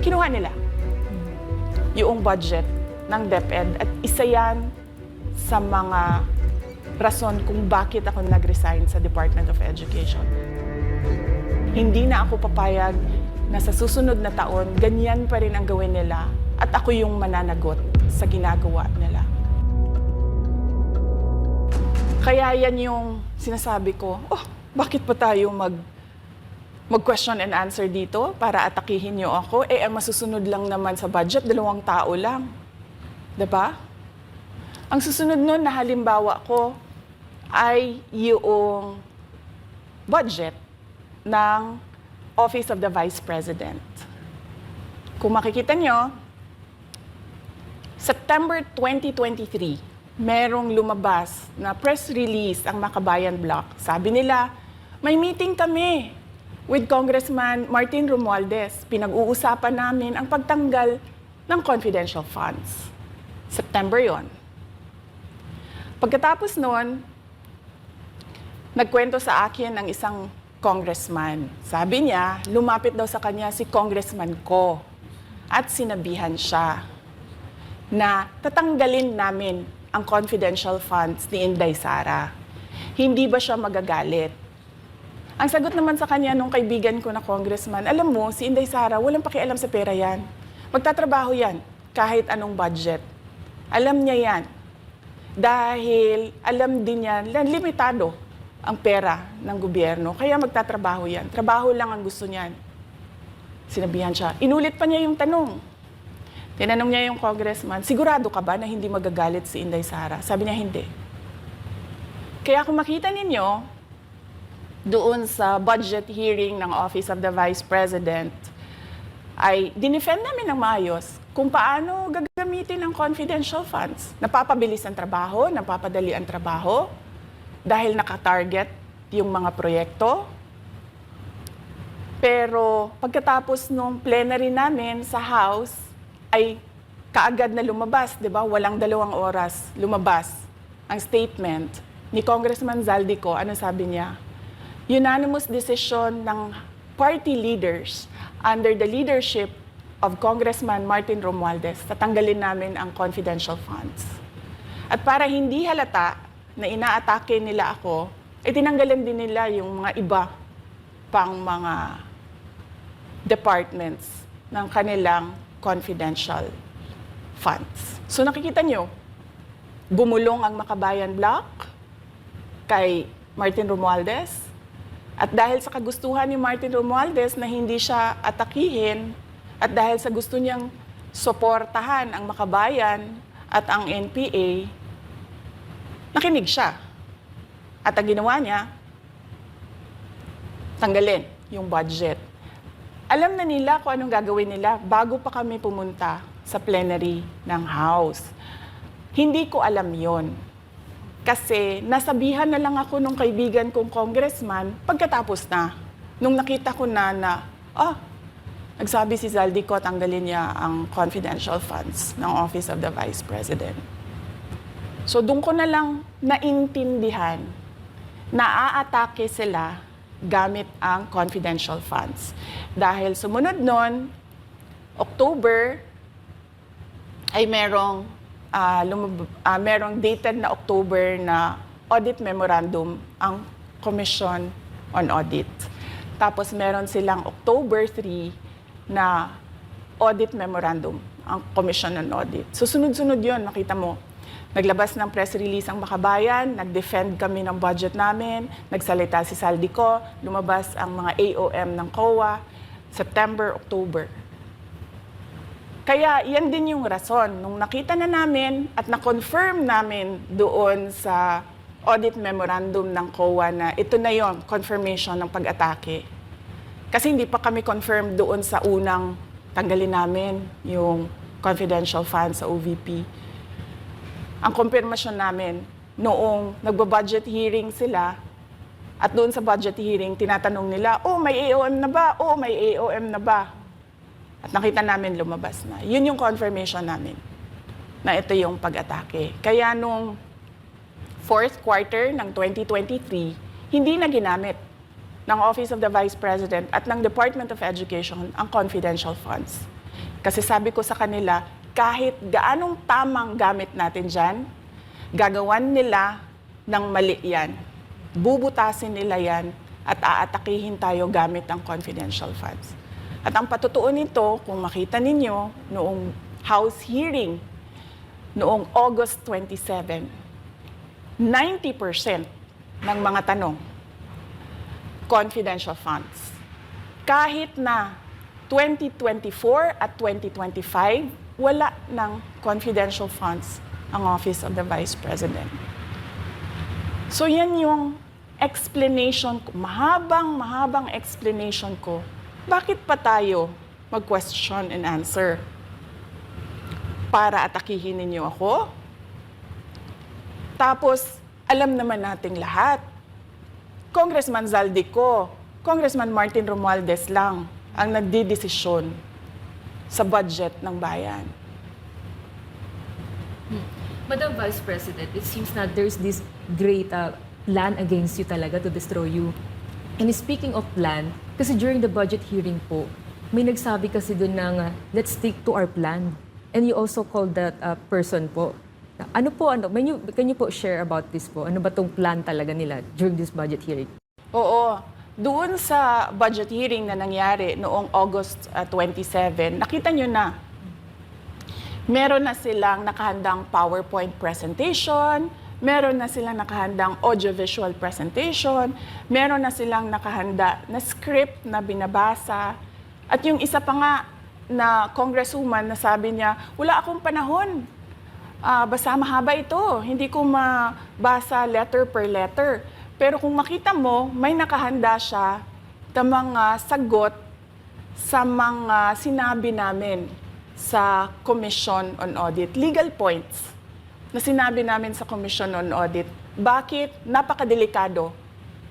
Kinuha nila yung budget ng DepEd at isa yan sa mga rason kung bakit ako nag-resign sa Department of Education. Hindi na ako papayag na sa susunod na taon, ganyan pa rin ang gawin nila at ako yung mananagot sa ginagawa nila. Kaya yan yung sinasabi ko, bakit pa tayo mag-question and answer dito para atakihin niyo ako? Ang masusunod lang naman sa budget, 2 tao lang. Diba? Ang susunod nun na halimbawa ko ay yung budget ng Office of the Vice President. Kung makikita nyo, September 2023, merong lumabas na press release ang Makabayan Bloc. Sabi nila, may meeting kami with Congressman Martin Romualdez. Pinag-uusapan namin ang pagtanggal ng confidential funds. September yon. Pagkatapos noon, nagkwento sa akin ng isang congressman. Sabi niya, lumapit daw sa kanya si Congressman Ko at sinabihan siya na tatanggalin namin ang confidential funds ni Inday Sara. Hindi ba siya magagalit? Ang sagot naman sa kanya nung kaibigan ko na congressman, alam mo, si Inday Sara, walang pakialam sa pera yan. Magtatrabaho yan kahit anong budget. Alam niya yan. Dahil alam din niya, limitado ang pera ng gobyerno. Kaya magtatrabaho yan. Trabaho lang ang gusto niyan. Sinabihan siya. Inulit pa niya yung tanong. Tinanong niya yung congressman, sigurado ka ba na hindi magagalit si Inday Sara? Sabi niya, hindi. Kaya kung makita ninyo, doon sa budget hearing ng Office of the Vice President, ay dinefend namin ng maayos kung paano gagamitin ang confidential funds. Napapabilis ang trabaho, napapadali ang trabaho, dahil nakatarget yung mga proyekto. Pero pagkatapos nung plenary namin sa House, ay kaagad na lumabas, di ba? Walang 2 oras lumabas ang statement ni Congressman Zaldico. Ano sabi niya? Unanimous decision ng party leaders under the leadership of Congressman Martin Romualdez, tatanggalin namin ang confidential funds. At para hindi halata na inaatake nila ako, tinanggalan din nila yung mga iba pang mga departments ng kanilang confidential funds. So nakikita nyo, bumulong ang Makabayan Bloc kay Martin Romualdez. At dahil sa kagustuhan ni Martin Romualdez na hindi siya atakihin, at dahil sa gusto niyang suportahan ang Makabayan at ang NPA, nakinig siya. At ang ginawa niya, tanggalin yung budget. Alam na nila kung anong gagawin nila bago pa kami pumunta sa plenary ng House. Hindi ko alam yon. Kasi nasabihan na lang ako nung kaibigan kong congressman pagkatapos na. Nung nakita ko na nagsabi si Zaldico, tanggalin niya ang confidential funds ng Office of the Vice President. So doon ko na lang naintindihan na aatake sila gamit ang confidential funds. Dahil sumunod nun, October, ay merong dated na October na audit memorandum ang Commission on Audit. Tapos meron silang October 3 na audit memorandum ang Commission on Audit. So sunod-sunod yun, nakita mo. Naglabas ng press release ang Makabayan, nag-defend kami ng budget namin, nagsalita si Zaldico, lumabas ang mga AOM ng COA, September, October. Kaya yan din yung rason. Nung nakita na namin at na-confirm namin doon sa audit memorandum ng COA na ito na yon, confirmation ng pag-atake. Kasi hindi pa kami confirm doon sa unang tanggalin namin yung confidential funds sa OVP. Ang kumpirmasyon namin, noong nagba-budget hearing sila, at doon sa budget hearing, tinatanong nila, may AOM na ba? May AOM na ba? At nakita namin lumabas na. Yun yung confirmation namin na ito yung pag-atake. Kaya nung fourth quarter ng 2023, hindi na ginamit ng Office of the Vice President at ng Department of Education ang confidential funds. Kasi sabi ko sa kanila, kahit gaanong tamang gamit natin dyan, gagawan nila ng mali yan. Bubutasin nila yan at aatakihin tayo gamit ang confidential funds. At ang patutuo nito, kung makita ninyo, noong House hearing, noong August 27, 90% ng mga tanong, confidential funds. Kahit na 2024 at 2025, wala ng confidential funds ang Office of the Vice President. So yan yung explanation ko, mahabang explanation ko, bakit pa tayo mag-question and answer? Para atakihin ninyo ako? Tapos, alam naman nating lahat, Congressman Zaldico, Congressman Martin Romualdez lang ang nagdidesisyon sa budget ng bayan. Madam Vice President, it seems na there's this great plan against you talaga to destroy you. And speaking of plan, kasi during the budget hearing po, may nagsabi kasi doon ng let's stick to our plan. And you also called that person po. Ano po, can you po share about this po? Ano ba tong plan talaga nila during this budget hearing? Oo. Doon sa budget hearing na nangyari noong August 27, nakita nyo na, meron na silang nakahandang PowerPoint presentation, meron na silang nakahandang audiovisual presentation, meron na silang nakahanda na script na binabasa. At yung isa pa nga na congresswoman na sabi niya, wala akong panahon. Basta mahaba ito. Hindi ko mabasa letter per letter. Pero kung makita mo, may nakahanda siya na mga sagot sa mga sinabi namin sa Commission on Audit. Legal points na sinabi namin sa Commission on Audit. Bakit napakadelikado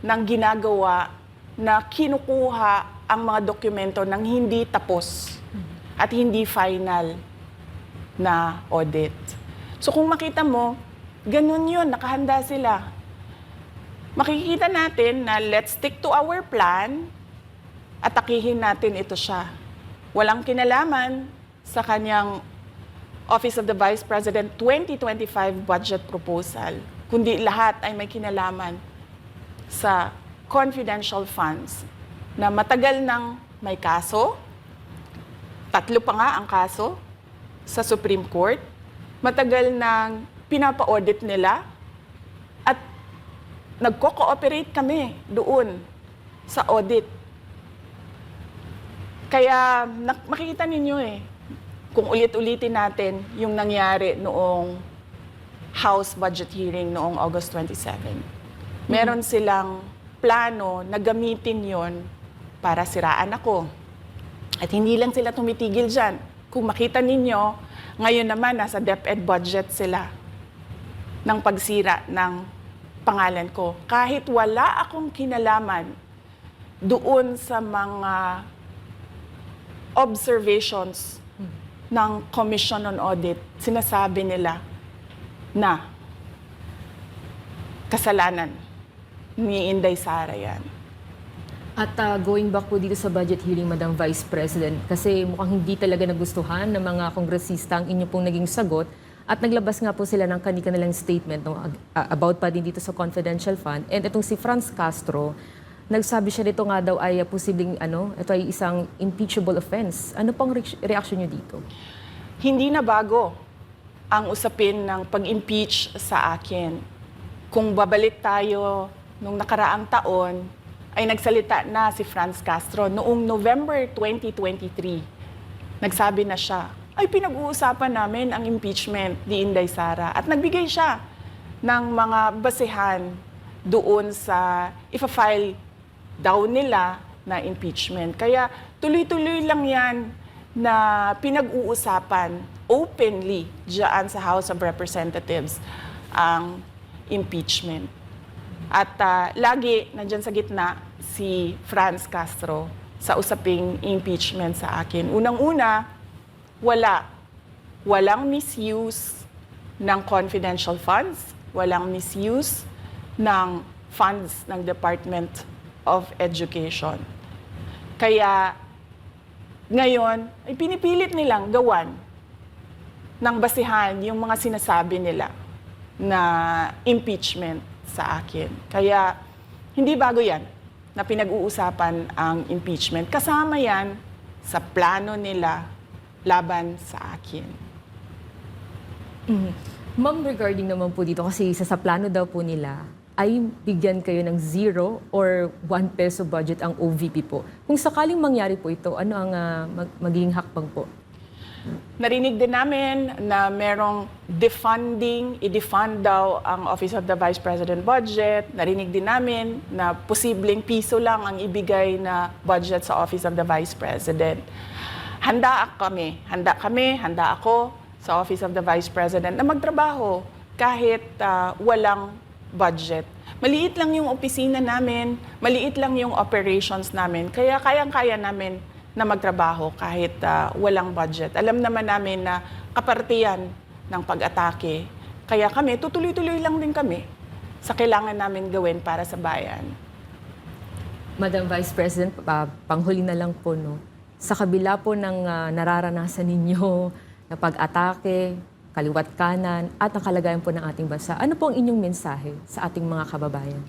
ng ginagawa na kinukuha ang mga dokumento ng hindi tapos at hindi final na audit. So kung makita mo, ganun yun, nakahanda sila. Makikita natin na let's stick to our plan, atakihin natin ito siya. Walang kinalaman sa kanyang Office of the Vice President 2025 budget proposal, kundi lahat ay may kinalaman sa confidential funds na matagal nang may kaso, 3 pa nga ang kaso sa Supreme Court, matagal nang pinapa-audit nila at nagko-cooperate kami doon sa audit. Kaya makikita ninyo kung ulit-ulitin natin yung nangyari noong House budget hearing noong August 27. Meron silang plano na gamitin yon para siraan ako. At hindi lang sila tumitigil dyan. Kung makita ninyo, ngayon naman nasa DepEd budget sila ng pagsira ng pangalan ko. Kahit wala akong kinalaman doon sa mga observations ng Commission on Audit, sinasabi nila na kasalanan ni Inday Sara yan. At going back po dito sa budget hearing, Madam Vice President, kasi mukhang hindi talaga nagustuhan ng mga kongresista ang inyo pong naging sagot at naglabas nga po sila ng kanilang statement about pa din dito sa confidential fund. And itong si Franz Castro, nagsabi siya dito nga daw ay posibleng ito ay isang impeachable offense. Ano pang reaction niyo dito? Hindi na bago ang usapin ng pag-impeach sa akin. Kung babalik tayo nung nakaraang taon, ay nagsalita na si Franz Castro noong November 2023. Nagsabi na siya, ay pinag-uusapan namin ang impeachment ni Inday Sara. At nagbigay siya ng mga basehan doon sa ifa-file daw nila na impeachment. Kaya tuloy-tuloy lang yan na pinag-uusapan openly diyan sa House of Representatives ang impeachment. At lagi nandyan sa gitna si Franz Castro sa usaping impeachment sa akin. Unang-una, walang misuse ng confidential funds, walang misuse ng funds ng Department of Education. Kaya Ngayon, ay pinipilit nilang gawan ng basihan yung mga sinasabi nila na impeachment sa akin. Kaya hindi bago yan na pinag-uusapan ang impeachment. Kasama yan sa plano nila laban sa akin. Ma'am, regarding naman po dito, kasi isa sa plano daw po nila ay bigyan kayo ng 0 or 1 peso budget ang OVP po. Kung sakaling mangyari po ito, ano ang magiging hakbang po? Narinig din namin na merong defunding, i-defund daw ang Office of the Vice President budget. Narinig din namin na posibleng piso lang ang ibigay na budget sa Office of the Vice President. Handa ako sa Office of the Vice President na magtrabaho kahit walang budget. Maliit lang yung opisina namin, maliit lang yung operations namin, kaya kayang-kaya namin na magtrabaho kahit walang budget. Alam naman namin na kapartiyan ng pag-atake. Kaya kami, tutuloy-tuloy lang din kami sa kailangan namin gawin para sa bayan. Madam Vice President, panghuli na lang po, no? Sa kabila po ng nararanasan ninyo na pag-atake, kaliwat kanan, at ang kalagayan po ng ating bansa, ano po ang inyong mensahe sa ating mga kababayan?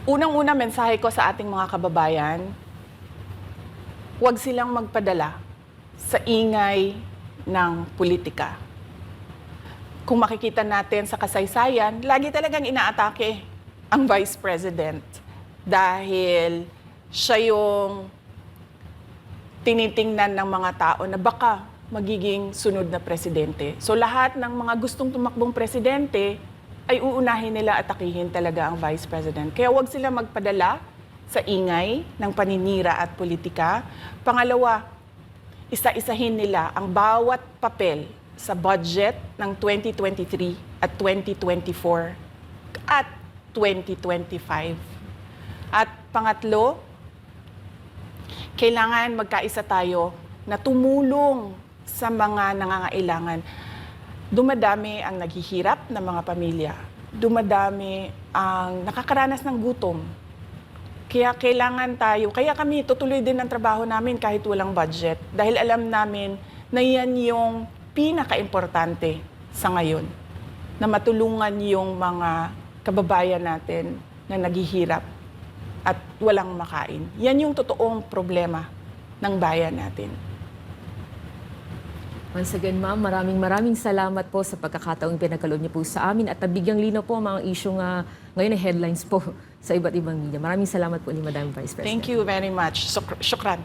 Unang-una mensahe ko sa ating mga kababayan, huwag silang magpadala sa ingay ng politika. Kung makikita natin sa kasaysayan, lagi talagang inaatake ang Vice President dahil siya yung tinitingnan ng mga tao na baka magiging sunod na presidente. So lahat ng mga gustong tumakbong presidente ay uunahin nila atakihin talaga ang Vice President. Kaya huwag sila magpadala sa ingay ng paninira at politika. Pangalawa, isa-isahin nila ang bawat papel sa budget ng 2023 at 2024 at 2025. At pangatlo, kailangan magkaisa tayo na tumulong sa mga nangangailangan. Dumadami ang naghihirap na mga pamilya. Dumadami ang nakakaranas ng gutom. Kaya kailangan tayo, kaya kami tutuloy din ang trabaho namin kahit walang budget. Dahil alam namin na yan yung pinaka-importante sa ngayon. Na matulungan yung mga kababayan natin na naghihirap at walang makain. Yan yung totoong problema ng bayan natin. Once again, ma'am, maraming salamat po sa pagkakataong pinagkaloob niyo po sa amin at nabigyang linaw po ang mga issue nga ngayon ay headlines po sa iba't ibang media. Maraming salamat po ni Madam Vice President. Thank you very much. Shukran.